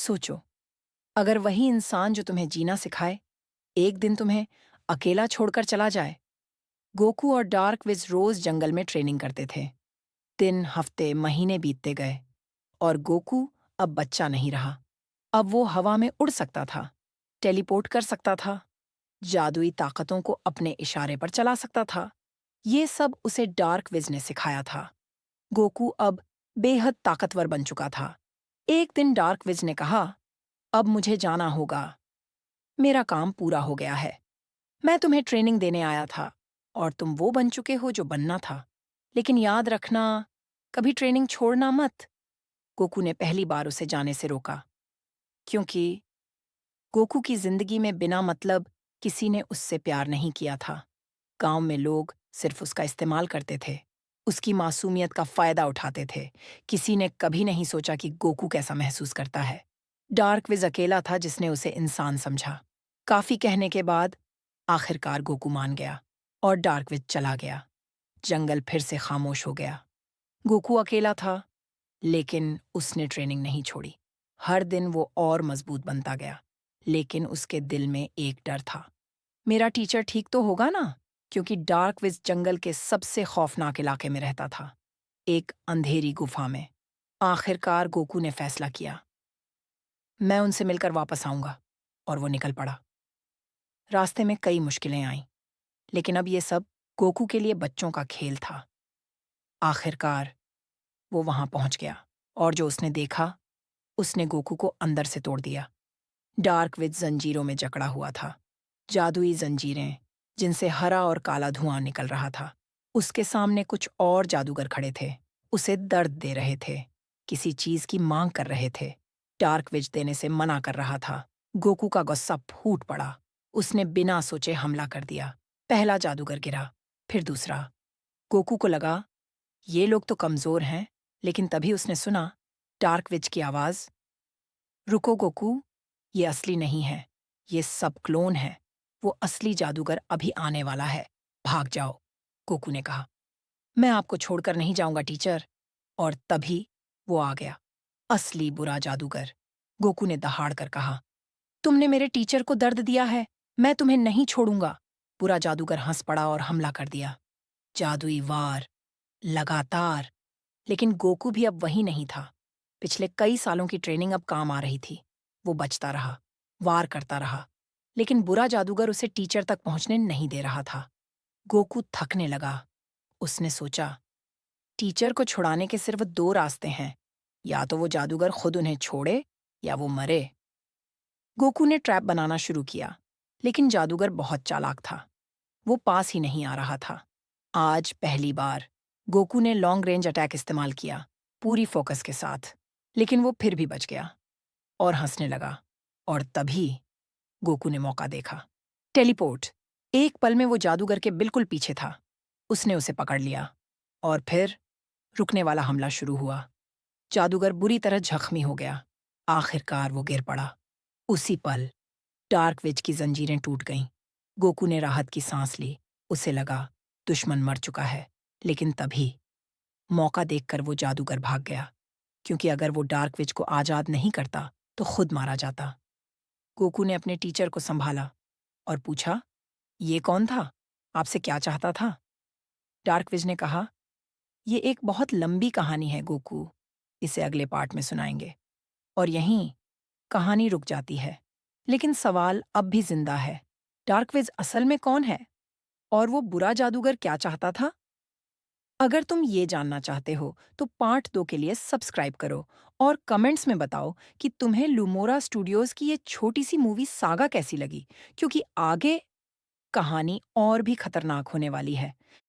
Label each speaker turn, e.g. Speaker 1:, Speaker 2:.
Speaker 1: सोचो, अगर वही इंसान जो तुम्हें जीना सिखाए, एक दिन तुम्हें अकेला छोड़कर चला जाए। गोकू और डार्क विज रोज जंगल में ट्रेनिंग करते थे। दिन, हफ्ते, महीने बीतते गए और गोकू अब बच्चा नहीं रहा। अब वो हवा में उड़ सकता था, टेलीपोर्ट कर सकता था, जादुई ताकतों को अपने इशारे पर चला सकता था। ये सब उसे डार्क विज ने सिखाया था। गोकू अब बेहद ताकतवर बन चुका था। एक दिन डार्क विज ने कहा, अब मुझे जाना होगा। मेरा काम पूरा हो गया है। मैं तुम्हें ट्रेनिंग देने आया था और तुम वो बन चुके हो जो बनना था। लेकिन याद रखना, कभी ट्रेनिंग छोड़ना मत। गोकू ने पहली बार उसे जाने से रोका, क्योंकि गोकू की जिंदगी में बिना मतलब किसी ने उससे प्यार नहीं किया था। गांव में लोग सिर्फ उसका इस्तेमाल करते थे, उसकी मासूमियत का फायदा उठाते थे। किसी ने कभी नहीं सोचा कि गोकू कैसा महसूस करता है। डार्क विज अकेला था जिसने उसे इंसान समझा। काफी कहने के बाद आखिरकार गोकू मान गया और डार्क विज चला गया। जंगल फिर से खामोश हो गया। गोकू अकेला था, लेकिन उसने ट्रेनिंग नहीं छोड़ी। हर दिन वो और मजबूत बनता गया, लेकिन उसके दिल में एक डर था। मेरा टीचर ठीक तो होगा ना? क्योंकि डार्क विज जंगल के सबसे खौफनाक इलाके में रहता था, एक अंधेरी गुफा में। आखिरकार गोकू ने फैसला किया, मैं उनसे मिलकर वापस आऊंगा। और वो निकल पड़ा। रास्ते में कई मुश्किलें आईं, लेकिन अब ये सब गोकू के लिए बच्चों का खेल था। आखिरकार वो वहां पहुंच गया, और जो उसने देखा, उसने गोकू को अंदर से तोड़ दिया। डार्क विज जंजीरों में जकड़ा हुआ था, जादुई जंजीरें जिनसे हरा और काला धुआं निकल रहा था। उसके सामने कुछ और जादूगर खड़े थे, उसे दर्द दे रहे थे, किसी चीज की मांग कर रहे थे। डार्क विज देने से मना कर रहा था। गोकू का गुस्सा फूट पड़ा। उसने बिना सोचे हमला कर दिया। पहला जादूगर गिरा, फिर दूसरा। गोकू को लगा ये लोग तो कमजोर हैं, लेकिन तभी उसने सुना डार्क विज की आवाज, रुको गोकू, ये असली नहीं है, ये सब क्लोन है। वो असली जादूगर अभी आने वाला है, भाग जाओ। गोकू ने कहा, मैं आपको छोड़कर नहीं जाऊंगा टीचर। और तभी वो आ गया, असली बुरा जादूगर। गोकू ने दहाड़ कर कहा, तुमने मेरे टीचर को दर्द दिया है, मैं तुम्हें नहीं छोड़ूंगा। बुरा जादूगर हंस पड़ा और हमला कर दिया। जादुई वार, लगातार। लेकिन गोकू भी अब वही नहीं था। पिछले कई सालों की ट्रेनिंग अब काम आ रही थी। वो बचता रहा, वार करता रहा, लेकिन बुरा जादूगर उसे टीचर तक पहुंचने नहीं दे रहा था। गोकू थकने लगा। उसने सोचा, टीचर को छुड़ाने के सिर्फ दो रास्ते हैं, या तो वो जादूगर खुद उन्हें छोड़े या वो मरे। गोकू ने ट्रैप बनाना शुरू किया, लेकिन जादूगर बहुत चालाक था। वो पास ही नहीं आ रहा था। आज पहली बार गोकू ने लॉन्ग रेंज अटैक इस्तेमाल किया, पूरी फोकस के साथ। लेकिन वो फिर भी बच गया और हंसने लगा। और तभी गोकू ने मौका देखा। टेलीपोर्ट। एक पल में वो जादूगर के बिल्कुल पीछे था। उसने उसे पकड़ लिया और फिर रुकने वाला हमला शुरू हुआ। जादूगर बुरी तरह जख्मी हो गया। आखिरकार वो गिर पड़ा। उसी पल डार्क विज की जंजीरें टूट गईं। गोकू ने राहत की सांस ली। उसे लगा दुश्मन मर चुका है। लेकिन तभी मौका देखकर वो जादूगर भाग गया, क्योंकि अगर वो डार्क विज को आजाद नहीं करता तो खुद मारा जाता। गोकू ने अपने टीचर को संभाला और पूछा, ये कौन था? आपसे क्या चाहता था? डार्क विज ने कहा, ये एक बहुत लंबी कहानी है गोकू, इसे अगले पार्ट में सुनाएंगे। और यहीं कहानी रुक जाती है। लेकिन सवाल अब भी जिंदा है, डार्क विज असल में कौन है? और वो बुरा जादूगर क्या चाहता था? अगर तुम ये जानना चाहते हो तो पार्ट 2 के लिए सब्सक्राइब करो और कमेंट्स में बताओ कि तुम्हें लुमोरा स्टूडियोज की ये छोटी सी मूवी सागा कैसी लगी, क्योंकि आगे कहानी और भी खतरनाक होने वाली है।